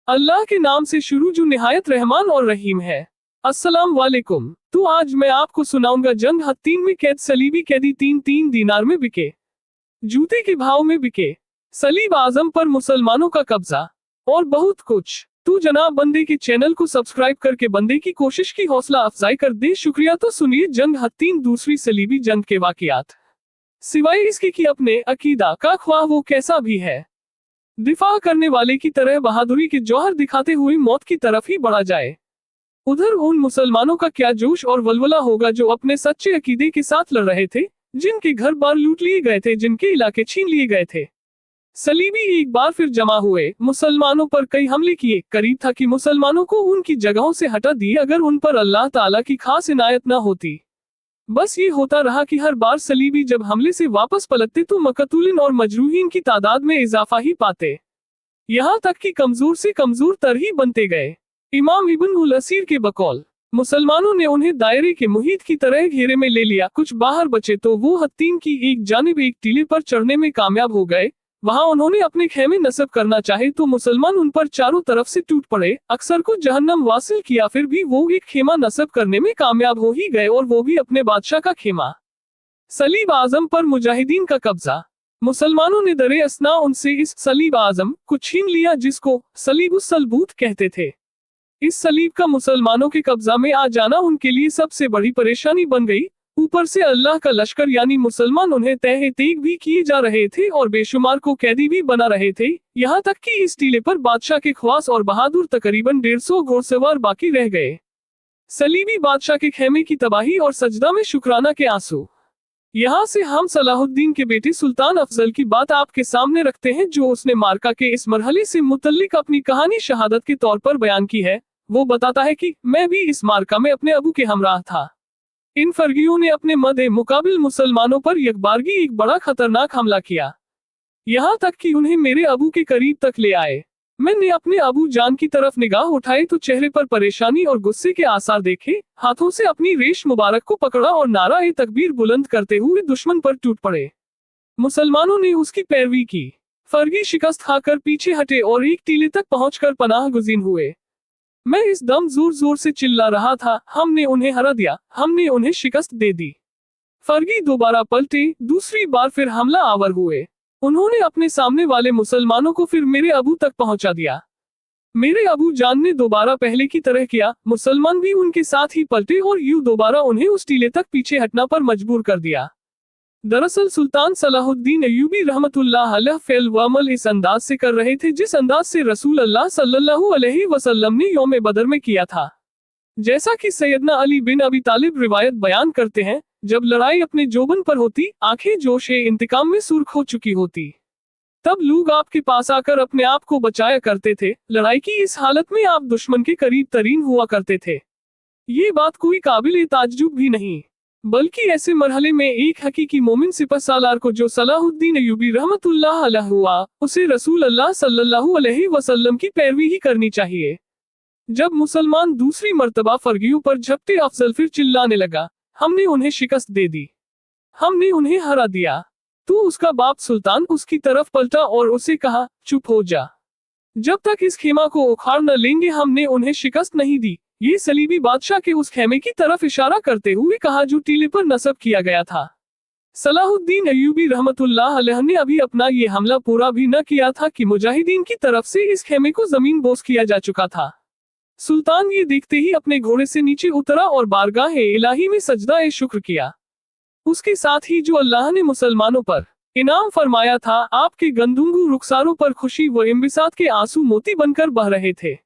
अल्लाह के नाम से शुरू जो निहायत रहमान और रहीम है। अस्सलाम वालेकुम। तो आज मैं आपको सुनाऊंगा जंग हत्तीन में कैद सलीबी कैदी 3 दीनार में बिके, जूते के भाव में बिके, सलीब आजम पर मुसलमानों का कब्जा और बहुत कुछ। तू जनाब बंदे के चैनल को सब्सक्राइब करके बंदे की कोशिश की हौसला अफजाई कर दे। शुक्रिया। तो सुनिए जंग हत्तीन दूसरी सलीबी जंग के वाकयात, सिवाय इसके कि अपने अकीदा का ख्वाह वो कैसा भी है, दिफा करने वाले की तरह बहादुरी के जौहर दिखाते हुए मौत की तरफ ही बढ़ा जाए। उधर उन मुसलमानों का क्या जोश और वलवला होगा जो अपने सच्चे अकीदे के साथ लड़ रहे थे, जिनके घर बार लूट लिए गए थे, जिनके इलाके छीन लिए गए थे। सलीबी एक बार फिर जमा हुए, मुसलमानों पर कई हमले किए। करीब था कि मुसलमानों को उनकी जगहों से हटा दिए अगर उन पर अल्लाह ताला की खास इनायत न होती। बस ये होता रहा कि हर बार सलीबी जब हमले से वापस पलटते तो मकतूलिन और मजरूहीन की तादाद में इजाफा ही पाते, यहाँ तक कि कमजोर से कमजोर तर ही बनते गए। इमाम इब्न उल असीर के बकौल मुसलमानों ने उन्हें दायरे के मुहित की तरह घेरे में ले लिया। कुछ बाहर बचे तो वो हत्तीन की एक जानिब एक टीले पर चढ़ने में कामयाब हो गए। वहां उन्होंने अपने खेमे नस्ब करना चाहे तो मुसलमान उन पर चारों तरफ से टूट पड़े, अक्सर को जहन्नम वासिल किया। फिर भी वो एक खेमा नस्ब करने में कामयाब हो ही गए, और वो भी अपने बादशाह का खेमा। सलीब आजम पर मुजाहिदीन का कब्जा। मुसलमानों ने दरे असना उनसे इस सलीब आजम को छीन लिया जिसको सलीबुस सलबूत कहते थे। इस सलीब का मुसलमानों के कब्जा में आ जाना उनके लिए सबसे बड़ी परेशानी बन गई। ऊपर से अल्लाह का लश्कर यानी मुसलमान उन्हें तह तेग भी किए जा रहे थे और बेशुमार को कैदी भी बना रहे थे, यहाँ तक कि इस टीले पर बादशाह के ख्वास और बहादुर तकरीबन 150 घोड़सवार बाकी रह गए। सलीबी बादशाह के खेमे की तबाही और सजदा में शुक्राना के आंसू। यहाँ से हम सलाहुद्दीन के बेटे सुल्तान अफजल की बात आपके सामने रखते हैं, जो उसने मार्का के इस मरहले से मुतल्लिक अपनी कहानी शहादत के तौर पर बयान की है। वो बताता है कि मैं भी इस मार्का में अपने अबू के हमराह था। इन फर्गियों ने अपने मदे मुकाबिल मुसलमानों पर यकबारगी एक बड़ा खतरनाक हमला किया, यहाँ तक कि उन्हें मेरे अबू के करीब तक ले आए। मैंने अपने अबू जान की तरफ निगाह उठाई तो चेहरे पर परेशानी और गुस्से के आसार देखे। हाथों से अपनी रेश मुबारक को पकड़ा और नारा-ए तकबीर बुलंद करते हुए दुश्मन पर टूट पड़े। मुसलमानों ने उसकी पैरवी की। फर्गी शिकस्त खाकर पीछे हटे और एक टीले तक पहुंचकर पनाह गुज़ीन हुए। मैं इस दम जोर जोर से चिल्ला रहा था, हमने उन्हें हरा दिया, हमने उन्हें शिकस्त दे दी। फर्गी दोबारा पलटे, दूसरी बार फिर हमला आवर हुए। उन्होंने अपने सामने वाले मुसलमानों को फिर मेरे अबू तक पहुंचा दिया। मेरे अबू जान ने दोबारा पहले की तरह किया। मुसलमान भी उनके साथ ही पलटे और यूं दोबारा उन्हें उस टीले तक पीछे हटना पर मजबूर कर दिया। दरअसल सुल्तान सलाहुद्दीन अय्यूबी रहमतुल्लाह अलैह फ़ेल व अमल इस अंदाज से कर रहे थे जिस अंदाज से रसूल अल्लाह सल्लल्लाहु अलैहि वसल्लम ने यौम बदर में किया था। जैसा कि सैयदना अली बिन अबी तालिब रिवायत बयान करते हैं, जब लड़ाई अपने जोबन पर होती, आंखें जोशे इंतकाम में सुर्ख हो चुकी होती, तब लोग आपके पास आकर अपने आप को बचाया करते थे। लड़ाई की इस हालत में आप दुश्मन के करीब तरीन हुआ करते थे। ये बात कोई काबिल ताज्जुब भी नहीं, बल्कि ऐसे मरहले में एक हकीकी मोमिन सिपहसालार को जो सलाहुद्दीन अय्यूबी रहमतुल्लाह अलैह हुआ, उसे रसूल अल्लाह सल्लल्लाहु अलैहि वसल्लम की पैरवी ही करनी चाहिए। जब मुसलमान दूसरी मर्तबा फर्गियों पर झपटे, अफजल फिर चिल्लाने लगा, हमने उन्हें शिकस्त दे दी, हमने उन्हें हरा दिया। तो उसका बाप सुल्तान उसकी तरफ पलटा और उसे कहा, चुप हो जा, जब तक इस खेमा को उखाड़ न लेंगे हमने उन्हें शिकस्त नहीं दी। ये सलीबी बादशाह के उस खेमे की तरफ इशारा करते हुए कहा जो टीले पर नस्ब किया गया था। सलाहुद्दीन अय्यूबी रहमतुल्लाह अलैह ने अभी अपना ये हमला पूरा भी न किया था कि मुजाहिदीन की तरफ से इस खेमे को जमीन बोस किया जा चुका था। सुल्तान ये देखते ही अपने घोड़े से नीचे उतरा और बारगाह इलाही में सजदा शुक्र किया। उसके साथ ही जो अल्लाह ने मुसलमानों पर इनाम फरमाया था, आपके गंदुंगू रुखसारों पर खुशी व इम्बिसात के आंसू मोती बनकर बह रहे थे।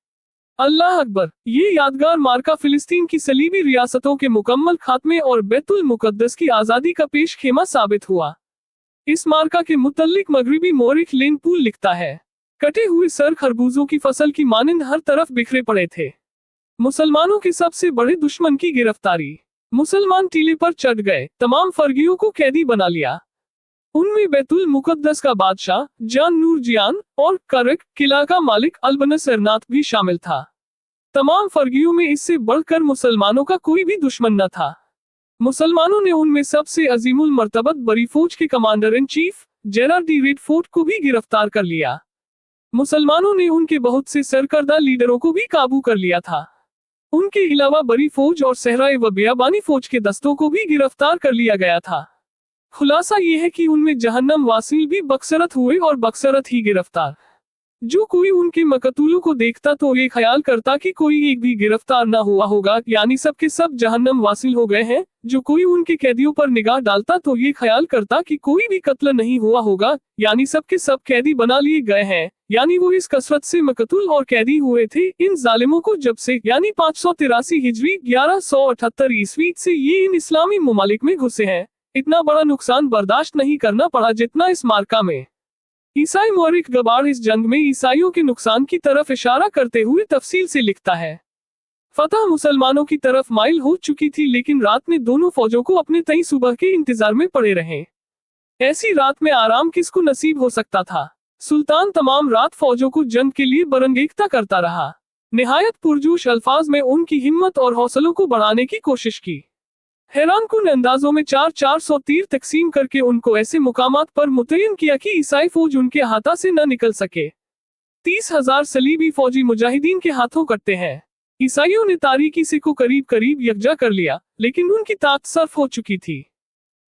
अल्लाह अकबर। ये यादगार मार्का फिलिस्तीन की सलीबी रियासतों के मुकम्मल खात्मे और बैतुल मुकद्दस की आज़ादी का पेश खेमा साबित हुआ। इस मार्का के मुतल्लिक मगरिबी मोरिख लेनपूल लिखता है, कटे हुए सर खरबूजों की फसल की मानिंद हर तरफ बिखरे पड़े थे। मुसलमानों के सबसे बड़े दुश्मन की गिरफ्तारी। मुसलमान टीले पर चढ़ गए, तमाम फर्गियों को कैदी बना लिया। उनमें बैतुल मुकद्दस का बादशाह जान नूरजियान और करक किला का मालिक अलबनस एरनात भी शामिल था। तमाम फर्गियों में इससे बढ़कर मुसलमानों का कोई भी दुश्मन न था। मुसलमानों ने उनमें सबसे अजीमुल मर्तबत बरी फौज के commander in chief Gerard de Redford को भी गिरफ्तार कर लिया। मुसलमानों ने उनके बहुत से सरकर्दा लीडरों को भी काबू कर लिया था। उनके अलावा बड़ी फौज और सहराए व बियाबानी फौज के दस्तों को भी गिरफ्तार कर लिया गया था। खुलासा ये है कि उनमें जहन्नम वासिल भी बक्सरत हुए और बक्सरत ही गिरफ्तार। जो कोई उनके मकतूलों को देखता तो ये ख्याल करता कि कोई एक भी गिरफ्तार ना हुआ होगा, यानी सब के सब जहन्नम वासिल हो गए हैं। जो कोई उनके कैदियों पर निगाह डालता तो ये ख्याल करता कि कोई भी कत्ल नहीं हुआ होगा, यानी सब के सब कैदी बना लिए गए हैं, यानी वो इस कसरत से मकतूल और कैदी हुए थे। इन जालिमों को जब से यानी 583 हिजरी 1178 ईस्वी से ये इन इस्लामी ममालिक में घुसे हैं, इतना बड़ा नुकसान बर्दाश्त नहीं करना पड़ा जितना इस मार्का में। ईसाई मौरिक गबार इस जंग में ईसाइयों के नुकसान की तरफ इशारा करते हुए तफसील से लिखता है। फतह मुसलमानों की तरफ माइल हो चुकी थी, लेकिन रात में दोनों फौजों को अपने तय सुबह के इंतजार में पड़े रहे। ऐसी रात में आराम किसको नसीब हो सकता था। सुल्तान तमाम रात फौजों को जंग के लिए बरंगेजता करता रहा। निहायत पुरजोश अल्फाज में उनकी हिम्मत और हौसलों को बढ़ाने की कोशिश की। हैरानकुन अंदाजों में 400 तीर तकसीम करके उनको ऐसे मुकामात पर मुतय्यन किया कि ईसाई फौज उनके हाथा से न निकल सके। 30,000 सलीबी फौजी मुजाहिदीन के हाथों कटते हैं। ईसाइयों ने तारीकी से को करीब करीब यकजा कर लिया, लेकिन उनकी ताकत सर्फ हो चुकी थी।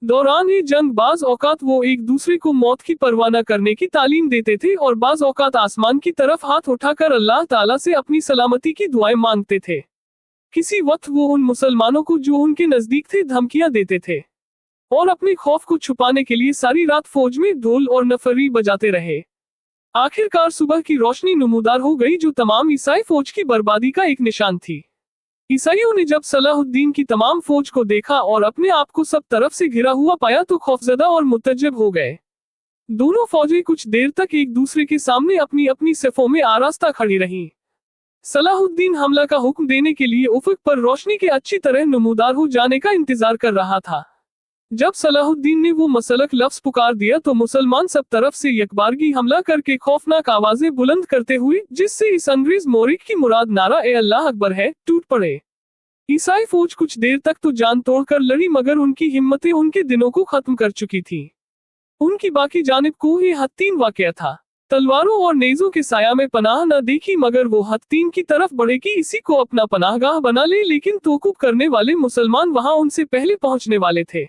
दौरान ये जंग बाज औकात वो एक दूसरे को मौत की परवाह न करने की तालीम देते थे और बाज औकात आसमान की तरफ हाथ उठाकर अल्लाह ताला से अपनी सलामती की दुआएं मांगते थे। किसी वक्त वो उन मुसलमानों को जो उनके नजदीक थे धमकियां देते थे और अपने खौफ को छुपाने के लिए सारी रात फौज में ढोल और नफरी बजाते रहे। आखिरकार सुबह की रोशनी नमूदार हो गई, जो तमाम ईसाई फौज की बर्बादी का एक निशान थी। ईसाइयों ने जब सलाहुद्दीन की तमाम फौज को देखा और अपने आप को सब तरफ से घिरा हुआ पाया तो खौफजदा और मुतज्जब हो गए। दोनों फौजें कुछ देर तक एक दूसरे के सामने अपनी अपनी सफों में आरास्ता खड़ी रहीं। सलाहुद्दीन हमला का हुक्म देने के लिए उफक पर रोशनी के अच्छी तरह नमूदार हो जाने का इंतजार कर रहा था। जब सलाहुद्दीन ने वो मसलक लफ्ज पुकार दिया तो मुसलमान सब तरफ से यकबारगी हमला करके खौफनाक आवाजें बुलंद करते हुए, जिससे इस अंग्रेज मोरिक की मुराद नारा ए अल्लाह अकबर है, टूट पड़े। ईसाई फौज कुछ देर तक तो जान तोड़कर लड़ी, मगर उनकी हिम्मतें उनके दिनों को खत्म कर चुकी थी। उनकी बाकी जानिब कोह हत्तीन वाक़या था। तलवारों और नेज़ों के साया में पनाह न देखी, मगर वो हत्तीन की तरफ बढ़े कि इसी को अपना पनाहगाह बना ले, लेकिन तोकूब करने वाले मुसलमान वहां उनसे पहले पहुंचने वाले थे।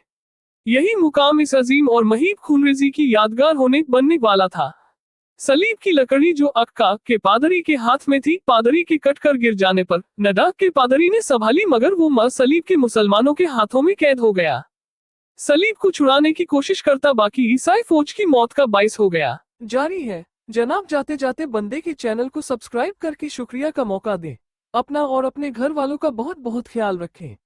यही मुकाम इस अजीम और महीब खूनरेजी की यादगार होने बनने वाला था। सलीब की लकड़ी जो अक्का के पादरी के हाथ में थी, पादरी के कटकर गिर जाने पर नडा के पादरी ने संभाली, मगर वो मर सलीब के मुसलमानों के हाथों में कैद हो गया। सलीब को छुड़ाने की कोशिश करता बाकी ईसाई फौज की मौत का बाइस हो गया। जारी है जनाब। जाते जाते बंदे के चैनल को सब्सक्राइब करके शुक्रिया का मौका दें। अपना और अपने घर वालों का बहुत बहुत ख्याल रखें।